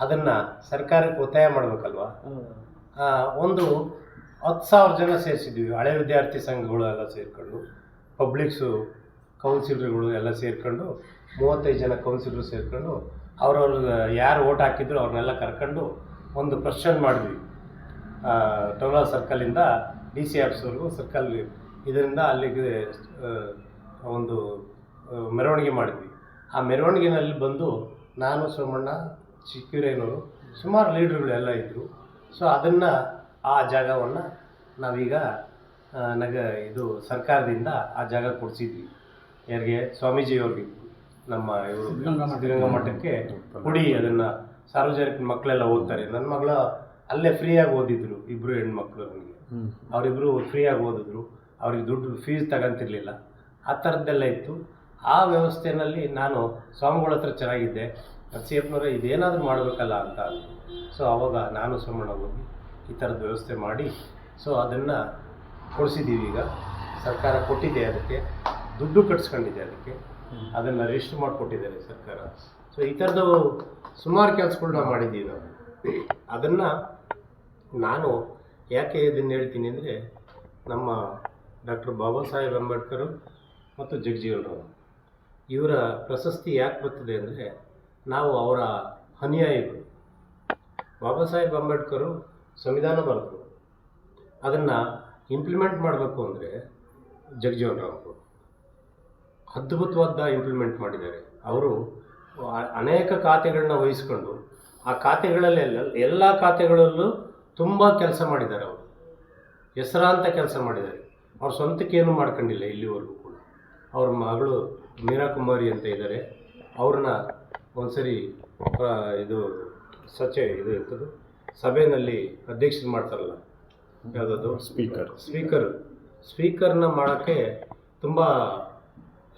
ಅದನ್ನು ಸರ್ಕಾರಕ್ಕೆ ಒತ್ತಾಯ ಮಾಡಬೇಕಲ್ವ. ಒಂದು 10,000 ಜನ ಸೇರಿಸಿದ್ವಿ. ಹಳೆ ವಿದ್ಯಾರ್ಥಿ ಸಂಘಗಳು ಎಲ್ಲ ಸೇರಿಕೊಂಡು, ಪಬ್ಲಿಕ್ಸು ಕೌನ್ಸಿಲರ್ಗಳು ಎಲ್ಲ ಸೇರಿಕೊಂಡು, 35 ಜನ ಕೌನ್ಸಿಲರು ಸೇರಿಕೊಂಡು, ಅವ್ರವ್ರು ಯಾರು ಓಟ್ ಹಾಕಿದ್ರು ಅವ್ರನ್ನೆಲ್ಲ ಕರ್ಕೊಂಡು ಒಂದು ಪ್ರಶ್ನೆ ಮಾಡಿದ್ವಿ. ಟೌನ್ ಹಾಲ್ ಸರ್ಕಲಿಂದ DC ಆಫೀಸ್ವರೆಗೂ ಸರ್ಕಲ್, ಇದರಿಂದ ಅಲ್ಲಿಗೆ ಒಂದು ಮೆರವಣಿಗೆ ಮಾಡಿದ್ವಿ. ಆ ಮೆರವಣಿಗೆನಲ್ಲಿ ಬಂದು ನಾನು, ಸೋಮಣ್ಣ, ಚಿಕ್ಕವೀರಯ್ಯನವರು, ಸುಮಾರು ಲೀಡ್ರುಗಳೆಲ್ಲ ಇದ್ದರು. ಸೊ ಅದನ್ನು, ಆ ಜಾಗವನ್ನು ನಾವೀಗ ಇದು ಸರ್ಕಾರದಿಂದ ಆ ಜಾಗ ಕೊಡಿಸಿದ್ವಿ. ಯಾರಿಗೆ? ಸ್ವಾಮೀಜಿಯವ್ರಿಗೆ, ನಮ್ಮ ಇವರು ಸಿದ್ಧಗಂಗಾ ಮಠಕ್ಕೆ ಕೊಡಿ. ಅದನ್ನು ಸಾರ್ವಜನಿಕ ಮಕ್ಕಳೆಲ್ಲ ಓದ್ತಾರೆ. ನನ್ನ ಮಗಳ ಅಲ್ಲೇ ಫ್ರೀಯಾಗಿ ಓದಿದ್ರು, 2 ಹೆಣ್ಮಕ್ಳು. ನನಗೆ ಅವರಿಬ್ಬರು ಫ್ರೀಯಾಗಿ ಓದಿದ್ರು. ಅವ್ರಿಗೆ ದುಡ್ಡು ಫೀಸ್ ತಗೊಂತಿರ್ಲಿಲ್ಲ. ಆ ಥರದ್ದೆಲ್ಲ ಇತ್ತು. ಆ ವ್ಯವಸ್ಥೆಯಲ್ಲಿ ನಾನು ಸ್ವಾಮಿಗಳ ಹತ್ರ ಚೆನ್ನಾಗಿದ್ದೆ. ನರಸಿಂಹಪ್ಪನವರೇ ಇದೇನಾದರೂ ಮಾಡಬೇಕಲ್ಲ ಅಂತ ಅಂದರು. ಸೊ ಆವಾಗ ನಾನು ಸೋಮಣ್ಣ ಹೋಗಿ ಈ ಥರದ ವ್ಯವಸ್ಥೆ ಮಾಡಿ, ಸೊ ಅದನ್ನು ಕೊಡಿಸಿದ್ದೀವಿ. ಈಗ ಸರ್ಕಾರ ಕೊಟ್ಟಿದೆ, ಅದಕ್ಕೆ ದುಡ್ಡು ಕಟ್ಸ್ಕೊಂಡಿದೆ, ಅದಕ್ಕೆ ಅದನ್ನು ರಿಜಿಸ್ಟರ್ ಮಾಡಿಕೊಟ್ಟಿದ್ದಾರೆ ಸರ್ಕಾರ. ಸೊ ಈ ಥರದ್ದು ಸುಮಾರು ಕೆಲಸಗಳನ್ನ ಮಾಡಿದ್ದೀವಿ ನಾವು. ಅದನ್ನು ನಾನು ಯಾಕೆ ಇದನ್ನು ಹೇಳ್ತೀನಿ ಅಂದರೆ, ನಮ್ಮ ಡಾಕ್ಟರ್ ಬಾಬಾ ಸಾಹೇಬ್ ಅಂಬೇಡ್ಕರ್ ಮತ್ತು ಜಗಜೀವನ್ ರಾಮ್ ಇವರ ಪ್ರಶಸ್ತಿ ಯಾಕೆ ಬರ್ತದೆ ಅಂದರೆ, ನಾವು ಅವರ ಅನುಯಾಯಿಗಳು. ಬಾಬಾ ಸಾಹೇಬ್ ಅಂಬೇಡ್ಕರು ಸಂವಿಧಾನ ಬರೆದರು, ಅದನ್ನು ಇಂಪ್ಲಿಮೆಂಟ್ ಮಾಡಬೇಕು ಅಂದರೆ ಜಗಜೀವನ್ ರಾಮ್ ಅವರು ಅದ್ಭುತವಾದ ಇಂಪ್ಲಿಮೆಂಟ್ ಮಾಡಿದ್ದಾರೆ. ಅವರು ಅನೇಕ ಖಾತೆಗಳನ್ನ ವಹಿಸ್ಕೊಂಡು ಆ ಖಾತೆಗಳಲ್ಲೆಲ್ಲ ಎಲ್ಲ ಖಾತೆಗಳಲ್ಲೂ ತುಂಬ ಕೆಲಸ ಮಾಡಿದ್ದಾರೆ. ಅವರು ಹೆಸರಾಂತ ಕೆಲಸ ಮಾಡಿದ್ದಾರೆ. ಅವ್ರ ಸ್ವಂತಕ್ಕೇನು ಮಾಡ್ಕೊಂಡಿಲ್ಲ ಇಲ್ಲಿವರೆಗೂ ಕೂಡ. ಅವ್ರ ಮಗಳು ಮೀರಾ ಕುಮಾರಿ ಅಂತ ಇದ್ದಾರೆ, ಅವ್ರನ್ನ ಒಂದ್ಸರಿ ಇದು ಇರ್ತದೆ ಸಭೆಯಲ್ಲಿ ಅಧ್ಯಕ್ಷರು ಮಾಡ್ತಾರಲ್ಲ, ಯಾವುದದು ಸ್ಪೀಕರ್ನ ಮಾಡೋಕ್ಕೆ ತುಂಬ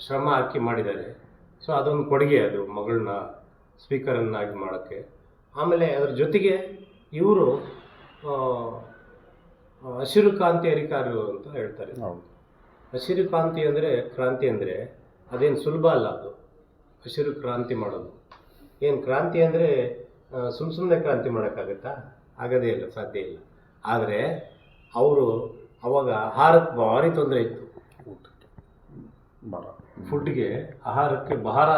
ಶ್ರಮ ಹಾಕಿ ಮಾಡಿದ್ದಾರೆ. ಸೊ ಅದೊಂದು ಕೊಡುಗೆ, ಅದು ಮಗಳನ್ನ ಸ್ಪೀಕರನ್ನಾಗಿ ಮಾಡೋಕ್ಕೆ. ಆಮೇಲೆ ಅದ್ರ ಜೊತೆಗೆ ಇವರು ಹಸಿರು ಕ್ರಾಂತಿ ಹರಿಕಾರರು ಅಂತ ಹೇಳ್ತಾರೆ. ಹಸಿರು ಕ್ರಾಂತಿ ಅಂದರೆ ಕ್ರಾಂತಿ ಅಂದರೆ ಅದೇನು ಸುಲಭ ಅಲ್ಲ. ಅದು ಹಸಿರು ಕ್ರಾಂತಿ ಮಾಡೋದು ಏನು ಕ್ರಾಂತಿ ಅಂದರೆ ಸುಮ್ಮನೆ ಕ್ರಾಂತಿ ಮಾಡೋಕ್ಕಾಗತ್ತಾ? ಆಗೋದೇ ಇಲ್ಲ, ಸಾಧ್ಯ ಇಲ್ಲ. ಆದರೆ ಅವರು ಅವಾಗ ಆಹಾರಕ್ಕೆ ಭಾರಿ ತೊಂದರೆ ಇತ್ತು. ಫುಡ್ಗೆ, ಆಹಾರಕ್ಕೆ ಬಹಳ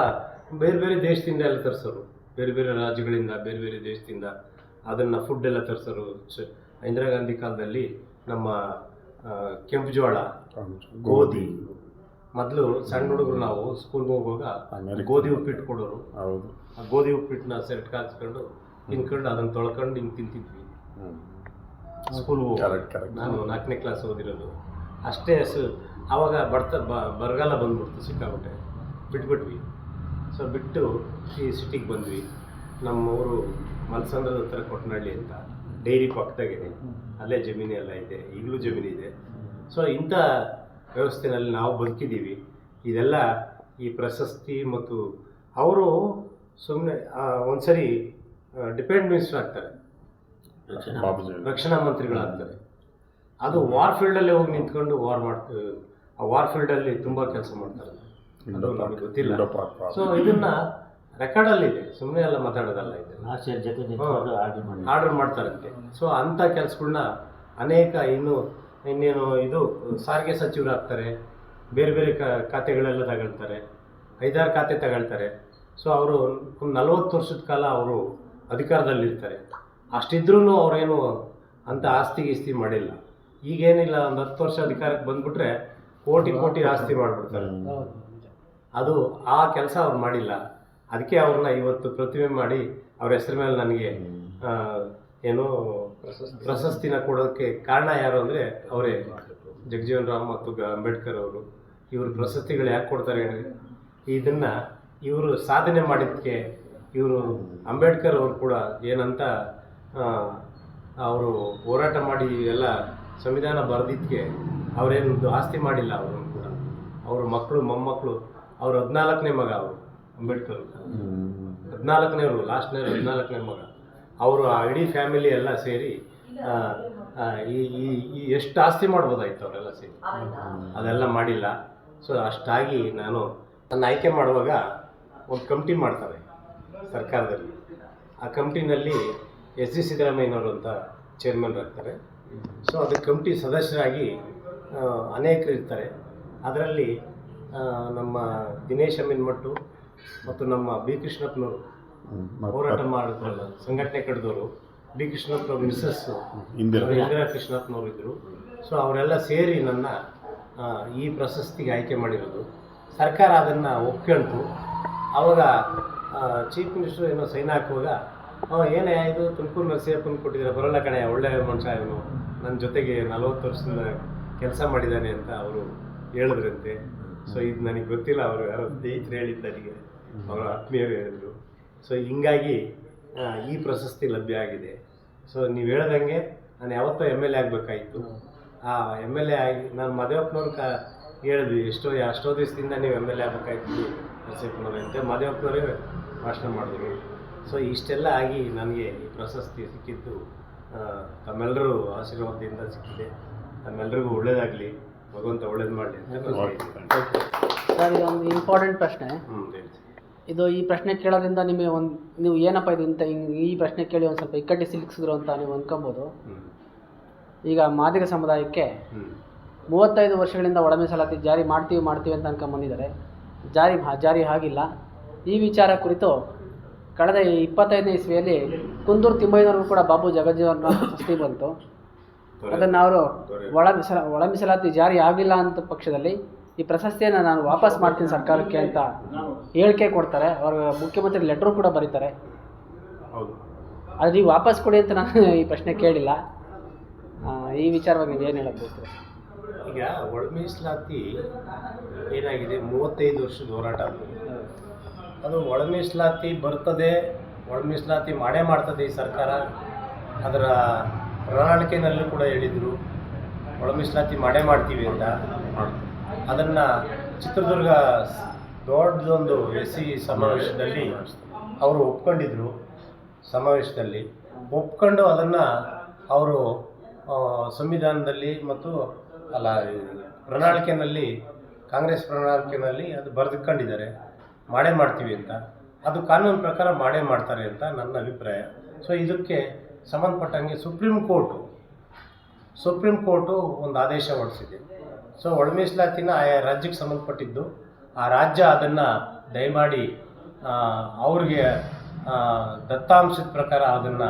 ಬೇರೆ ಬೇರೆ ದೇಶದಿಂದ ಎಲ್ಲ ತರಿಸೋರು, ಬೇರೆ ಬೇರೆ ರಾಜ್ಯಗಳಿಂದ, ಬೇರೆ ಬೇರೆ ದೇಶದಿಂದ ಅದನ್ನು ಫುಡ್ ಎಲ್ಲ ತರಿಸೋರು. ಇಂದಿರಾ ಗಾಂಧಿ ಕಾಲದಲ್ಲಿ ನಮ್ಮ ಕೆಂಪು ಜೋಳ, ಗೋಧಿ, ಮೊದಲು ಸಣ್ಣ ಹುಡುಗರು ನಾವು ಸ್ಕೂಲ್ಗೆ ಹೋಗುವಾಗ ಗೋಧಿ ಉಪ್ಪಿಟ್ಟು ಕೊಡೋರು. ಆ ಗೋಧಿ ಉಪ್ಪಿಟ್ಟನ್ನ ಸೆಟ್ ಹಾಕ್ಸ್ಕೊಂಡು ತಿನ್ಕೊಂಡು ಅದನ್ನು ತೊಳ್ಕೊಂಡು ಹಿಂಗೆ ತಿಂತಿದ್ವಿ ಸ್ಕೂಲ್ಗೆ ಹೋಗುವಾಗ. ನಾನು 4ನೇ ಕ್ಲಾಸ್ ಓದಿರೋದು. ಅಷ್ಟೇ ಆವಾಗ ಬರಗಾಲ ಬಂದ್ಬಿಡ್ತು, ಸಿಕ್ಕಾಬಿಟ್ಟೆ ಬಿಟ್ಬಿಟ್ವಿ. ಸೊ ಬಿಟ್ಟು ಈ ಸಿಟಿಗೆ ಬಂದ್ವಿ. ನಮ್ಮ ಊರು ಮಲ್ಸಂದ್ರದ ಹತ್ರ ಕೊಟ್ಟನಹಳ್ಳಿ ಅಂತ, ಡೈರಿ ಪಕ್ಕದಾಗಿದೆ, ಅಲ್ಲೇ ಜಮೀನೆಲ್ಲ ಇದೆ, ಈಗಲೂ ಜಮೀನಿದೆ. ಸೊ ಇಂಥ ವ್ಯವಸ್ಥೆಯಲ್ಲಿ ನಾವು ಬದುಕಿದ್ದೀವಿ. ಇದೆಲ್ಲ ಈ ಪ್ರಶಸ್ತಿ ಮತ್ತು ಅವರು ಸುಮ್ಮನೆ ಒಂದ್ಸರಿ ಡಿಫೆನ್ಸ್ ಮಿನಿಸ್ಟರ್ ಆಗ್ತಾರೆ, ರಕ್ಷಣಾ ಮಂತ್ರಿಗಳಾಗ್ತಾರೆ. ಅದು ವಾರ್ ಫೀಲ್ಡಲ್ಲೇ ಹೋಗಿ ನಿಂತ್ಕೊಂಡು ಆ ವಾರ್ ಫೀಲ್ಡಲ್ಲಿ ತುಂಬ ಕೆಲಸ ಮಾಡ್ತಾರೆ. ಅದು ನಮಗೆ ಗೊತ್ತಿಲ್ಲ. ಸೊ ಇದನ್ನ ರೆಕಾರ್ಡಲ್ಲಿದೆ, ಸುಮ್ಮನೆ ಎಲ್ಲ ಮಾತಾಡೋದಲ್ಲ. ಇದೆ ಆರ್ಡರ್ ಮಾಡ್ತಾರಂತೆ. ಸೊ ಅಂಥ ಕೆಲಸಗಳನ್ನ ಅನೇಕ ಇನ್ನೇನು ಇದು ಸಾರಿಗೆ ಸಚಿವರು ಆಗ್ತಾರೆ, ಬೇರೆ ಬೇರೆ ಖಾತೆಗಳೆಲ್ಲ ತಗೊಳ್ತಾರೆ, 5-6 ಖಾತೆ ತಗೊಳ್ತಾರೆ. ಸೊ ಅವರು ಒಂದು 40 ವರ್ಷದ ಕಾಲ ಅವರು ಅಧಿಕಾರದಲ್ಲಿರ್ತಾರೆ. ಅಷ್ಟಿದ್ರೂ ಅವರೇನು ಅಂಥ ಆಸ್ತಿ ಮಾಡಿಲ್ಲ. ಈಗೇನಿಲ್ಲ, ಒಂದು 10 ವರ್ಷ ಅಧಿಕಾರಕ್ಕೆ ಬಂದ್ಬಿಟ್ರೆ ಕೋಟಿ ಆಸ್ತಿ ಮಾಡಿಬಿಡ್ತಾರೆ. ಅದು ಆ ಕೆಲಸ ಅವ್ರು ಮಾಡಿಲ್ಲ. ಅದಕ್ಕೆ ಅವ್ರನ್ನ ಇವತ್ತು ಪ್ರತಿಮೆ ಮಾಡಿ ಅವ್ರ ಹೆಸರ ಮೇಲೆ ನನಗೆ ಏನು ಪ್ರಶಸ್ತಿನ ಕೊಡೋಕ್ಕೆ ಕಾರಣ ಯಾರು ಅಂದರೆ ಅವರೇ, ಜಗಜೀವನ್ ರಾಮ್ ಮತ್ತು ಅಂಬೇಡ್ಕರ್ ಅವರು. ಇವರು ಪ್ರಶಸ್ತಿಗಳು ಯಾಕೆ ಕೊಡ್ತಾರೆ ಅಂದರೆ, ಇದನ್ನು ಇವರು ಸಾಧನೆ ಮಾಡಿದ್ದಕ್ಕೆ. ಇವರು ಅಂಬೇಡ್ಕರ್ ಅವರು ಕೂಡ ಏನಂತ ಅವರು ಹೋರಾಟ ಮಾಡಿ ಎಲ್ಲ ಸಂವಿಧಾನ ಬರೆದಿದ್ದಕ್ಕೆ ಅವರೇನು ಆಸ್ತಿ ಮಾಡಿಲ್ಲ. ಅವರು ಕೂಡ ಅವ್ರ ಮಕ್ಕಳು ಮೊಮ್ಮಕ್ಕಳು, ಅವರು 14ನೇ ಮಗ. ಅವರು ಅಂಬೇಡ್ಕರ್ 14ನೇವರು, ಲಾಸ್ಟ್ನೇವರು 14ನೇ ಮಗ. ಅವರು ಆ ಇಡೀ ಫ್ಯಾಮಿಲಿ ಎಲ್ಲ ಸೇರಿ ಈ ಎಷ್ಟು ಆಸ್ತಿ ಮಾಡ್ಬೋದಾಯ್ತು ಅವರೆಲ್ಲ ಸೇರಿ, ಅದೆಲ್ಲ ಮಾಡಿಲ್ಲ. ಸೊ ಅಷ್ಟಾಗಿ ನನ್ನ ಆಯ್ಕೆ ಮಾಡುವಾಗ ಒಂದು ಕಮಿಟಿ ಮಾಡ್ತಾರೆ ಸರ್ಕಾರದಲ್ಲಿ. ಆ ಕಮಿಟಿನಲ್ಲಿ ಎಸ್ ಸಿದ್ದರಾಮಯ್ಯನವರು ಅಂತ ಚೇರ್ಮನ್ ಆಗ್ತಾರೆ. ಸೊ ಅದಕ್ಕೆ ಕಮಿಟಿ ಸದಸ್ಯರಾಗಿ ಅನೇಕರು ಇರ್ತಾರೆ. ಅದರಲ್ಲಿ ನಮ್ಮ ದಿನೇಶ್ ಅಮೀನ್ಮಟ್ಟು ಮತ್ತು ನಮ್ಮ ಬಿ ಕೃಷ್ಣಪ್ಪನವರು ಹೋರಾಟ ಮಾಡಿದ್ರಲ್ಲ, ಸಂಘಟನೆ ಕಟ್ಟಿದವರು. ಬಿ ಕೃಷ್ಣಪ್ಪನವ್ರ ಮಿಸ್ಸಸ್ ಇಂದಿರಾ ಕೃಷ್ಣಪ್ಪನವರು ಇದ್ದರು. ಸೊ ಅವರೆಲ್ಲ ಸೇರಿ ನನ್ನ ಈ ಪ್ರಶಸ್ತಿಗೆ ಆಯ್ಕೆ ಮಾಡಿರೋದು. ಸರ್ಕಾರ ಅದನ್ನು ಒಪ್ಕೊಂತು. ಆವಾಗ ಚೀಫ್ ಮಿನಿಸ್ಟರ್ ಏನೋ ಸೈನ್ ಹಾಕುವಾಗ, ಏನೇ ಇದು ತುಮಕೂರು ನರಸಿಂಹಪ್ಪನ ಕೊಟ್ಟಿದ್ದಾರೆ, ಬರೋಲ್ಲ ಕಣೆ, ಒಳ್ಳೆಯ ಮನುಷ್ಯ ಇವನು, ನನ್ನ ಜೊತೆಗೆ 40 ವರ್ಷದಿಂದ ಕೆಲಸ ಮಾಡಿದ್ದಾನೆ ಅಂತ ಅವರು ಹೇಳಿದ್ರಂತೆ. ಸೊ ಇದು ನನಗೆ ಗೊತ್ತಿಲ್ಲ, ಅವರು ಯಾರೋ ಸ್ನೇಹಿತರು ಹೇಳಿದ್ದು ನನಗೆ, ಅವರ ಆತ್ಮೀಯರು ಹೇಳಿದ್ರು. ಸೊ ಹಿಂಗಾಗಿ ಈ ಪ್ರಶಸ್ತಿ ಲಭ್ಯ ಆಗಿದೆ. ಸೊ ನೀವು ಹೇಳ್ದಂಗೆ ನಾನು ಯಾವತ್ತೋ MLA ಆಗಬೇಕಾಯಿತು. ಆ MLA ಆಗಿ ನಾನು ಮದೇವಪ್ಪನವ್ರು ಹೇಳಿದ್ವಿ, ಎಷ್ಟೋ ದಿವಸದಿಂದ ನೀವು MLA ಆಗಬೇಕಾಯ್ತು ನರಸಿಂಹಪ್ಪನವ್ರು ಅಂತ ಮದೇವಪ್ಪನವರೇ ಭಾಷಣ ಮಾಡಿದ್ರು. ಸೊ ಇಷ್ಟೆಲ್ಲ ಆಗಿ ನನಗೆ ಈ ಪ್ರಶಸ್ತಿ ಸಿಕ್ಕಿದ್ದು ತಮ್ಮೆಲ್ಲರೂ ಆಶೀರ್ವಾದದಿಂದ ಸಿಕ್ಕಿದೆ. ತಮ್ಮೆಲ್ಲರಿಗೂ ಒಳ್ಳೇದಾಗಲಿ, ಭಗವಂತ ಒಳ್ಳೇದು ಮಾಡಲಿ ಅಂತ. ಸರ್, ಇದೊಂದು ಇಂಪಾರ್ಟೆಂಟ್ ಪ್ರಶ್ನೆ. ಇದು ಈ ಪ್ರಶ್ನೆ ಕೇಳೋದ್ರಿಂದ ನಿಮಗೆ ನೀವು ಏನಪ್ಪ ಇದು ಇಂಥ ಈ ಪ್ರಶ್ನೆ ಕೇಳಿ ಒಂದು ಸ್ವಲ್ಪ ಇಕ್ಕಟ್ಟಿ ಸಿಲುಕಿಸಿದ್ರು ಅಂತ ನೀವು ಅಂದ್ಕೊಬೋದು. ಈಗ ಮಾದಿಗ ಸಮುದಾಯಕ್ಕೆ 35 ವರ್ಷಗಳಿಂದ ಒಳ ಮೀಸಲಾತಿ ಜಾರಿ ಮಾಡ್ತೀವಿ ಅಂತ ಅನ್ಕೊಂಬಂದಿದ್ದಾರೆ. ಜಾರಿ ಆಗಿಲ್ಲ. ಈ ವಿಚಾರ ಕುರಿತು ಕಳೆದ 25ನೇ ಇಸ್ವಿಯಲ್ಲಿ ಕುಂದೂರು ತಿಮ್ಮಯ್ಯನವರು ಕೂಡ ಬಾಬು ಜಗಜೀವನ್ ರಾಮ್ ಪ್ರಶಸ್ತಿ ಬಂತು. ಅದನ್ನು ಅವರು ಒಳ ಮೀಸಲಾತಿ ಜಾರಿ ಆಗಿಲ್ಲ ಅಂತ ಪಕ್ಷದಲ್ಲಿ ಈ ಪ್ರಶಸ್ತಿಯನ್ನು ನಾನು ವಾಪಸ್ ಮಾಡ್ತೀನಿ ಸರ್ಕಾರಕ್ಕೆ ಅಂತ ಹೇಳಿಕೆ ಕೊಡ್ತಾರೆ. ಅವರು ಮುಖ್ಯಮಂತ್ರಿ ಲೆಟ್ರು ಕೂಡ ಬರೀತಾರೆ. ಹೌದು. ಅದು ಈಗ ವಾಪಸ್ ಕೊಡಿ ಅಂತ ನಾನು ಈ ಪ್ರಶ್ನೆ ಕೇಳಿಲ್ಲ. ಈ ವಿಚಾರವಾಗಿ ನೀವು ಏನು ಹೇಳೋದು ಬಯಸ್ತೀರಾ? ಈಗ ಒಳ ಮೀಸಲಾತಿ ಏನಾಗಿದೆ, 35 ವರ್ಷದ ಹೋರಾಟ ಅದು ಒಳ ಮೀಸಲಾತಿ ಬರ್ತದೆ, ಒಳ ಮೀಸಲಾತಿ ಮಾಡೇ ಮಾಡ್ತದೆ ಈ ಸರ್ಕಾರ. ಅದರ ಪ್ರಣಾಳಿಕೆಯಲ್ಲೂ ಕೂಡ ಹೇಳಿದರು ಒಳ ಮೀಸಲಾತಿ ಮಾಡೇ ಮಾಡ್ತೀವಿ ಅಂತ. ಅದನ್ನು ಚಿತ್ರದುರ್ಗ ದೊಡ್ಡದೊಂದು SC ಸಮಾವೇಶದಲ್ಲಿ ಅವರು ಒಪ್ಕೊಂಡಿದ್ರು. ಸಮಾವೇಶದಲ್ಲಿ ಒಪ್ಕೊಂಡು ಅದನ್ನು ಅವರು ಸಂವಿಧಾನದಲ್ಲಿ ಮತ್ತು ಪ್ರಣಾಳಿಕೆಯಲ್ಲಿ, ಕಾಂಗ್ರೆಸ್ ಪ್ರಣಾಳಿಕೆಯಲ್ಲಿ ಅದು ಬರೆದುಕೊಂಡಿದ್ದಾರೆ ಮಾಡೇ ಮಾಡ್ತೀವಿ ಅಂತ. ಅದು ಕಾನೂನು ಪ್ರಕಾರ ಮಾಡೇ ಮಾಡ್ತಾರೆ ಅಂತ ನನ್ನ ಅಭಿಪ್ರಾಯ. ಸೊ ಇದಕ್ಕೆ ಸಂಬಂಧಪಟ್ಟಂಗೆ ಸುಪ್ರೀಂ ಕೋರ್ಟು ಒಂದು ಆದೇಶ ಹೊರಡಿಸಿದೆ. ಸೊ ಒಳ ಮೀಸಲಾತಿನ ಆಯಾ ರಾಜ್ಯಕ್ಕೆ ಸಂಬಂಧಪಟ್ಟಿದ್ದು, ಆ ರಾಜ್ಯ ಅದನ್ನು ದಯಮಾಡಿ ಅವ್ರಿಗೆ ದತ್ತಾಂಶದ ಪ್ರಕಾರ ಅದನ್ನು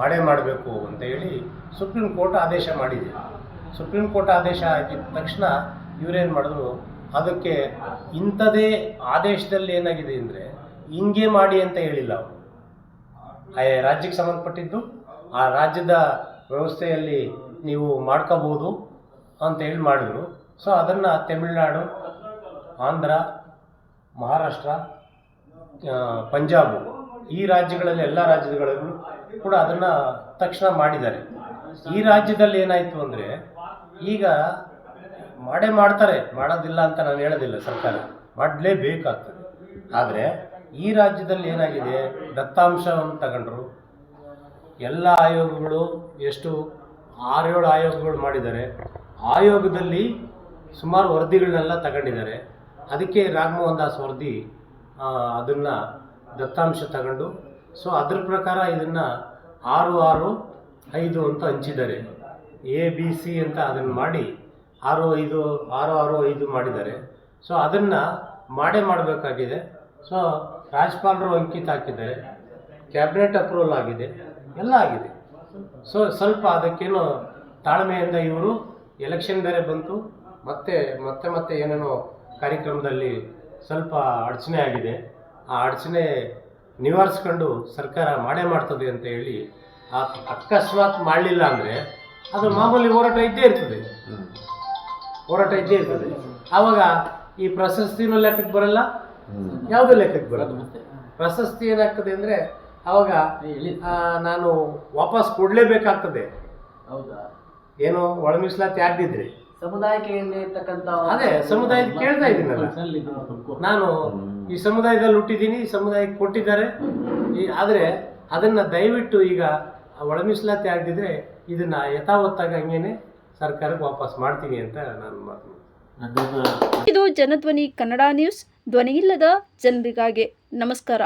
ಮಾಡೇ ಮಾಡಬೇಕು ಅಂತ ಹೇಳಿ ಸುಪ್ರೀಂ ಕೋರ್ಟ್ ಆದೇಶ ಮಾಡಿದೆ. ಸುಪ್ರೀಂ ಕೋರ್ಟ್ ಆದೇಶ ಆಗಿದ ತಕ್ಷಣ ಇವರೇನು ಮಾಡಿದ್ರು, ಅದಕ್ಕೆ ಇಂಥದೇ ಆದೇಶದಲ್ಲಿ ಏನಾಗಿದೆ ಅಂದರೆ ಹಿಂಗೆ ಮಾಡಿ ಅಂತ ಹೇಳಿಲ್ಲ ಅವರು. ಆಯಾ ರಾಜ್ಯಕ್ಕೆ ಸಂಬಂಧಪಟ್ಟಿದ್ದು ಆ ರಾಜ್ಯದ ವ್ಯವಸ್ಥೆಯಲ್ಲಿ ನೀವು ಮಾಡ್ಕೋಬೋದು ಅಂತ ಹೇಳಿ ಮಾಡಿದ್ರು. ಸೊ ಅದನ್ನು ತಮಿಳುನಾಡು, ಆಂಧ್ರ, ಮಹಾರಾಷ್ಟ್ರ, ಪಂಜಾಬು ಈ ರಾಜ್ಯಗಳಲ್ಲಿ ಎಲ್ಲ ರಾಜ್ಯಗಳಲ್ಲೂ ಕೂಡ ಅದನ್ನು ತಕ್ಷಣ ಮಾಡಿದ್ದಾರೆ. ಈ ರಾಜ್ಯದಲ್ಲಿ ಏನಾಯಿತು ಅಂದರೆ ಈಗ ಮಾಡೇ ಮಾಡ್ತಾರೆ, ಮಾಡೋದಿಲ್ಲ ಅಂತ ನಾನು ಹೇಳೋದಿಲ್ಲ, ಸರ್ಕಾರ ಮಾಡಲೇಬೇಕಾಗ್ತದೆ. ಆದರೆ ಈ ರಾಜ್ಯದಲ್ಲಿ ಏನಾಗಿದೆ, ದತ್ತಾಂಶವನ್ನು ತಗೊಂಡ್ರು. ಎಲ್ಲ ಆಯೋಗಗಳು ಎಷ್ಟು 6-7 ಆಯೋಗಗಳು ಮಾಡಿದ್ದಾರೆ. ಆಯೋಗದಲ್ಲಿ ಸುಮಾರು ವರದಿಗಳನ್ನೆಲ್ಲ ತಗೊಂಡಿದ್ದಾರೆ. ಅದಕ್ಕೆ ರಾಘಮೋಹನ್ ದಾಸ್ ವರದಿ ಅದನ್ನು ದತ್ತಾಂಶ ತಗೊಂಡು, ಸೊ ಅದ್ರ ಪ್ರಕಾರ ಇದನ್ನು 6-6-5 ಅಂತ ಹಂಚಿದ್ದಾರೆ. ABC ಅಂತ ಅದನ್ನು ಮಾಡಿ 6-5 ಮಾಡಿದ್ದಾರೆ. ಸೊ ಅದನ್ನು ಮಾಡೇ ಮಾಡಬೇಕಾಗಿದೆ. ಸೊ ರಾಜ್ಯಪಾಲರು ಅಂಕಿತ ಹಾಕಿದ್ದಾರೆ, ಕ್ಯಾಬಿನೆಟ್ ಅಪ್ರೂವಲ್ ಆಗಿದೆ, ಎಲ್ಲ ಆಗಿದೆ. ಸೊ ಸ್ವಲ್ಪ ಅದಕ್ಕೇನು ತಾಳ್ಮೆಯಿಂದ ಇವರು, ಎಲೆಕ್ಷನ್ ಬೇರೆ ಬಂತು, ಮತ್ತೆ ಏನೇನೋ ಕಾರ್ಯಕ್ರಮದಲ್ಲಿ ಸ್ವಲ್ಪ ಅಡಚಣೆ ಆಗಿದೆ. ಆ ಅಡಚಣೆ ನಿವಾರಿಸ್ಕೊಂಡು ಸರ್ಕಾರ ಮಾಡೇ ಮಾಡ್ತದೆ ಅಂತ ಹೇಳಿ, ಅಕಸ್ಮಾತ್ ಮಾಡಲಿಲ್ಲ ಅಂದರೆ ಅದು ಮಾಮೂಲಿ ಹೋರಾಟ ಇದ್ದೇ ಇರ್ತದೆ. ಆವಾಗ ಈ ಪ್ರಶಸ್ತಿನೂ ಲೆಕ್ಕಕ್ಕೆ ಬರಲ್ಲ, ಯಾವುದೂ ಲೆಕ್ಕಕ್ಕೆ ಬರಲ್ಲ. ಪ್ರಶಸ್ತಿ ಏನಾಗ್ತದೆ ಅಂದರೆ ಆವಾಗ ನಾನು ವಾಪಸ್ ಕೊಡಲೇಬೇಕಾಗ್ತದೆ. ಹೌದಾ? ಏನು ಒಳ ಮೀಸಲಾತಿ ಆಗದಿದ್ರೆ ಸಮುದಾಯಕ್ಕೆ ಇರ್ತಕ್ಕಂಥ ಅದೇ ಸಮುದಾಯದ ಕೇಳ್ತಾ ಇದ್ದೀನಲ್ಲ ನಾನು. ಈ ಸಮುದಾಯದಲ್ಲಿ ಹುಟ್ಟಿದ್ದೀನಿ, ಈ ಸಮುದಾಯಕ್ಕೆ ಕೊಟ್ಟಿದ್ದಾರೆ. ಆದರೆ ಅದನ್ನು ದಯವಿಟ್ಟು ಈಗ ಒಳ ಮೀಸಲಾತಿ ಆಗದಿದ್ರೆ ಇದನ್ನು ಯಥಾವತ್ತಾಗಿ ಹಂಗೇನೆ ಸರ್ಕಾರಕ್ಕೆ ವಾಪಸ್ ಮಾಡ್ತೀನಿ ಅಂತ ನಾನು ಮಾತು. ಇದು ಜನಧ್ವನಿ ಕನ್ನಡ ನ್ಯೂಸ್, ಧ್ವನಿಯಿಲ್ಲದ ಜನರಿಗಾಗಿ. ನಮಸ್ಕಾರ.